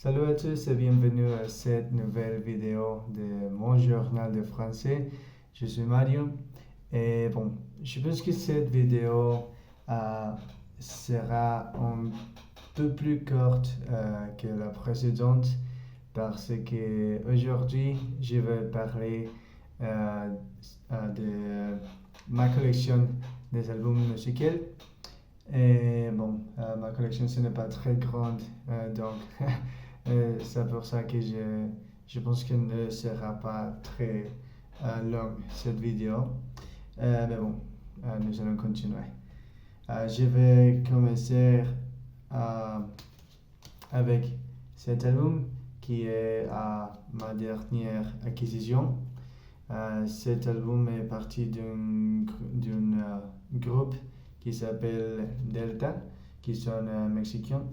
Salut à tous et bienvenue à cette nouvelle vidéo de mon journal de français. Je suis Mario et je pense que cette vidéo euh, sera un peu plus courte que la précédente parce que aujourd'hui je vais parler euh, de ma collection des albums musicaux. Et ma collection ce n'est pas très grande, donc c'est pour ça que je pense qu'elle ne sera pas très longue cette vidéo. Nous allons continuer. Je vais commencer euh, avec cet album qui est ma dernière acquisition. Cet album est parti d'un groupe qui s'appelle Delta, qui sont mexicains.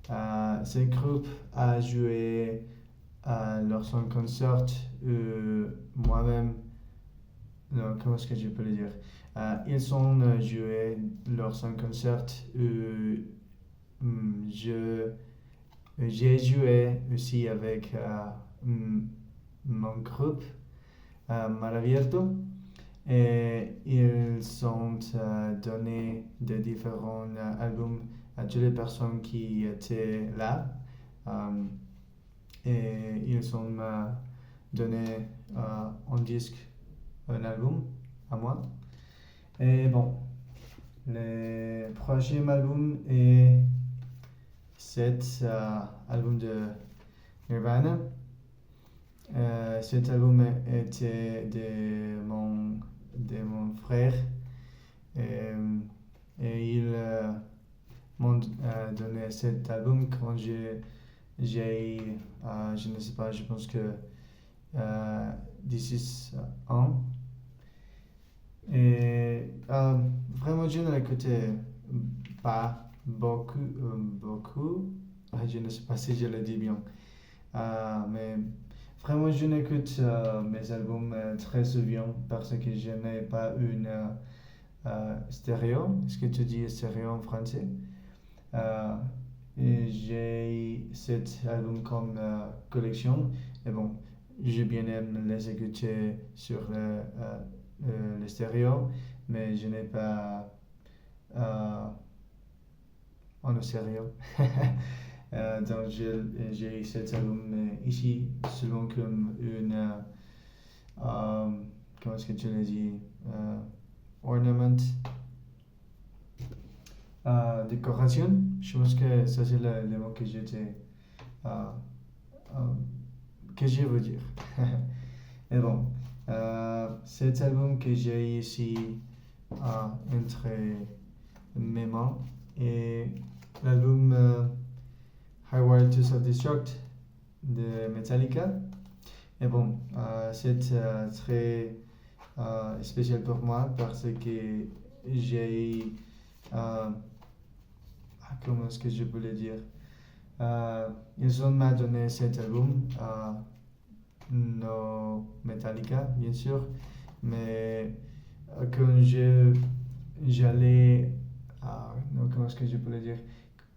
Ce groupe a joué lors son concert, moi-même, non, comment est-ce que je peux le dire? Ils ont joué lors son concert, je, j'ai joué aussi avec mon groupe, Maravierto, et ils ont donné des différents albums à toutes les personnes qui étaient là. Et ils ont donné un disque, un album à moi. Et le prochain album est cet album de Nirvana. Cet album était de mon frère et il m'ont donné cet album quand je ne sais pas, je pense que 16 ans. Et vraiment, je ne l'écoutais pas beaucoup. Je ne sais pas si je le dis bien. Mais vraiment, je n'écoute mes albums très souvent parce que je n'ai pas une stéréo. Est-ce que tu dis stéréo en français? Et j'ai cet album comme collection. Et je bien aime les écouter sur le stéréo, mais je n'ai pas en stéréo. Donc j'ai cet album ici seulement comme une comment est-ce que tu l'as dit, ornament, décoration. Je pense que ça c'est le mot que j'étais que je veux dire. Et cet album que j'ai ici entre mes mains est l'album Highway to Self-Destruct de Metallica. Et c'est très spécial pour moi parce que j'ai comment est-ce que je peux le dire, ils ont m'a donné cet album, no Metallica bien sûr, mais quand j'allais non, comment est-ce que je peux le dire,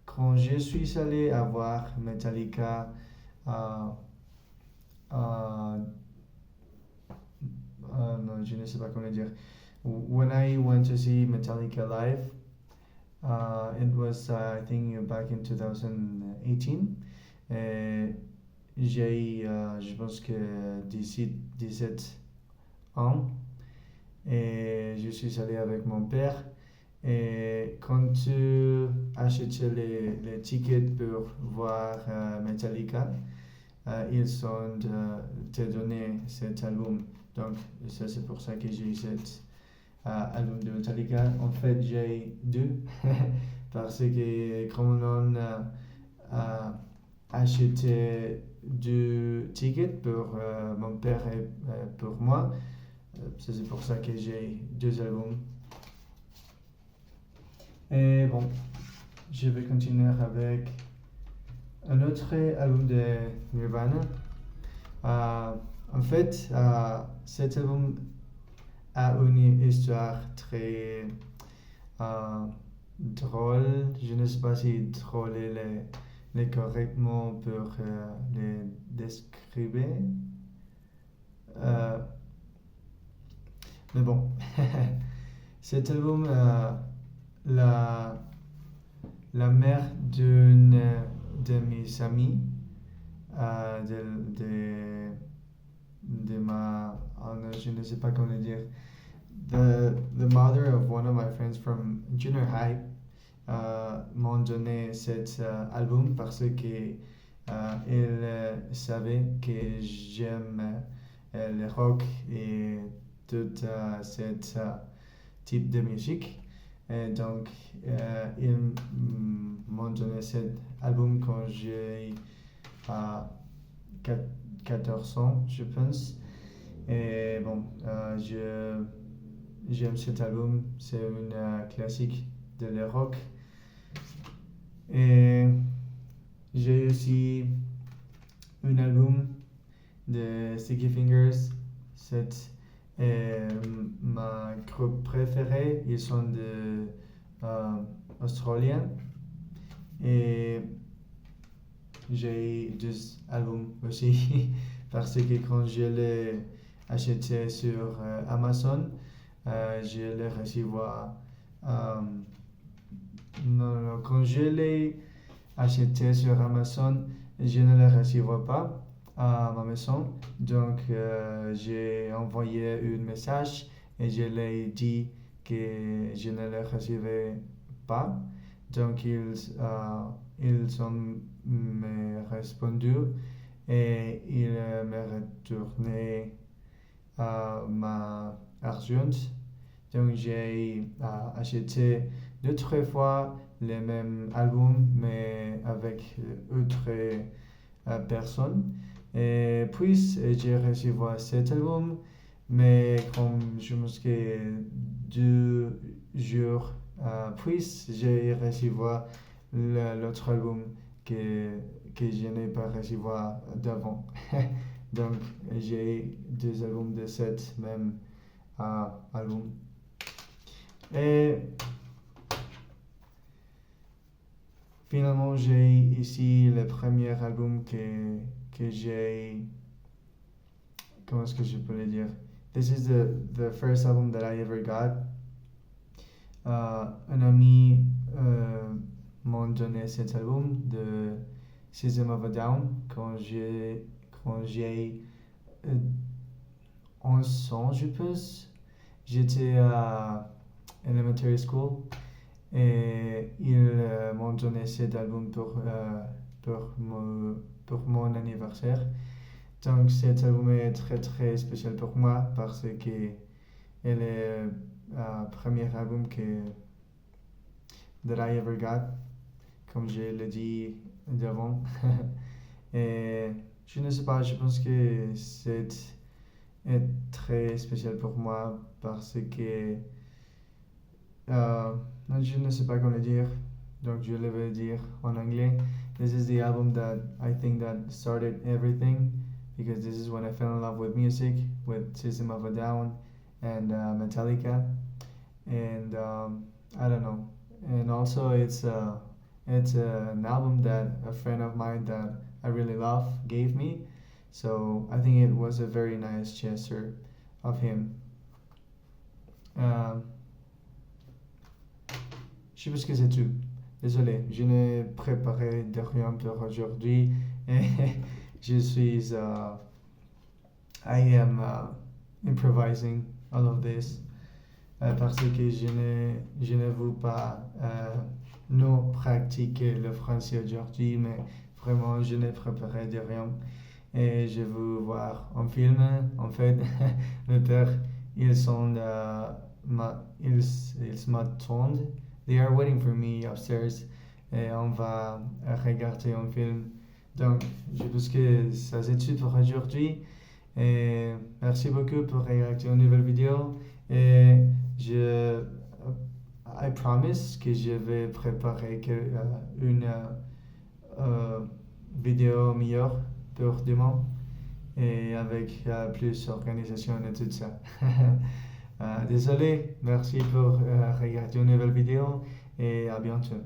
quand je suis allé à voir Metallica non, je ne sais pas comment le dire. When I went to see Metallica live, it was I think back in 2018. Je pense que 17 ans et je suis allé avec mon père. Et quand tu achètes les tickets pour voir Metallica, ils ont te donné cet album. Donc, ça c'est pour ça que j'ai cet album de Metallica. En fait, j'ai deux parce que quand on a acheté deux tickets pour mon père et pour moi, c'est pour ça que j'ai deux albums. Et je vais continuer avec un autre album de Nirvana. En fait, cet album a une histoire très drôle. Je ne sais pas si drôle est les correctement pour les décrire. Mais bon, cet album, la mère d'une de mes amis, de ma, oh non, je ne sais pas comment le dire, the mother of one of my friends from junior high m'ont donné cet album parce que il savait que j'aime le rock et tout cet type de musique. Et donc, ils m'ont donné cet album quand j'ai 14 ans, je pense. Et bon, j'aime cet album, c'est un classique de le rock. Et j'ai aussi un album de Sticky Fingers, c'est ma groupe préférée, ils sont de australiens. Et j'ai deux albums aussi parce que quand je l'ai acheté sur Amazon, je l'ai reçu non, quand je l'ai acheté sur Amazon, je ne le recevais pas à ma maison. Donc, j'ai envoyé un message et je leur ai dit que je ne le recevais pas. Donc, ils ont me répondu et ils me retourné ma argent. Donc, j'ai acheté 2-3 fois les mêmes albums, mais avec autres personnes. Et puis, j'ai reçu cet album, mais comme je me suis 2 jours puis, j'ai reçu l'autre album que je n'ai pas reçu d'avant. Donc, j'ai 2 albums de cet même album. Et finalement, j'ai ici le premier album que j'ai. Comment est-ce que je peux le dire? This is the first album that I ever got. Un ami m'a donné cet album de System of a Down quand j'ai 11 ans, je pense. J'étais à elementary school et ils m'ont donné cet album pour mon anniversaire. Donc cet album est très très spécial pour moi parce que elle est le premier album that I ever got, comme je l'ai dit d'avant. Et je ne sais pas, je pense que c'est très spécial pour moi parce que je ne sais pas comment le dire, donc je le vais dire en anglais. This is the album that I think that started everything, because this is when I fell in love with music, with System of a Down and Metallica, and I don't know. And also it's an album that a friend of mine that I really love gave me, so I think it was a very nice gesture of him. Je pense que c'est tout. Désolé, je n'ai préparé de rien pour aujourd'hui. Je suis I am improvising all of this parce que je ne veux pas nous pratiquer le français aujourd'hui, mais vraiment je n'ai préparé de rien et je veux voir un film. En fait, mes pères ils m'attendent. They are waiting for me upstairs et on va regarder un film. Donc, je pense que ça c'est tout pour aujourd'hui. Et merci beaucoup pour regarder une nouvelle vidéo. Et I promise que je vais préparer une vidéo meilleure pour demain et avec plus d'organisation et tout ça. Désolé, merci pour regarder une nouvelle vidéo et à bientôt.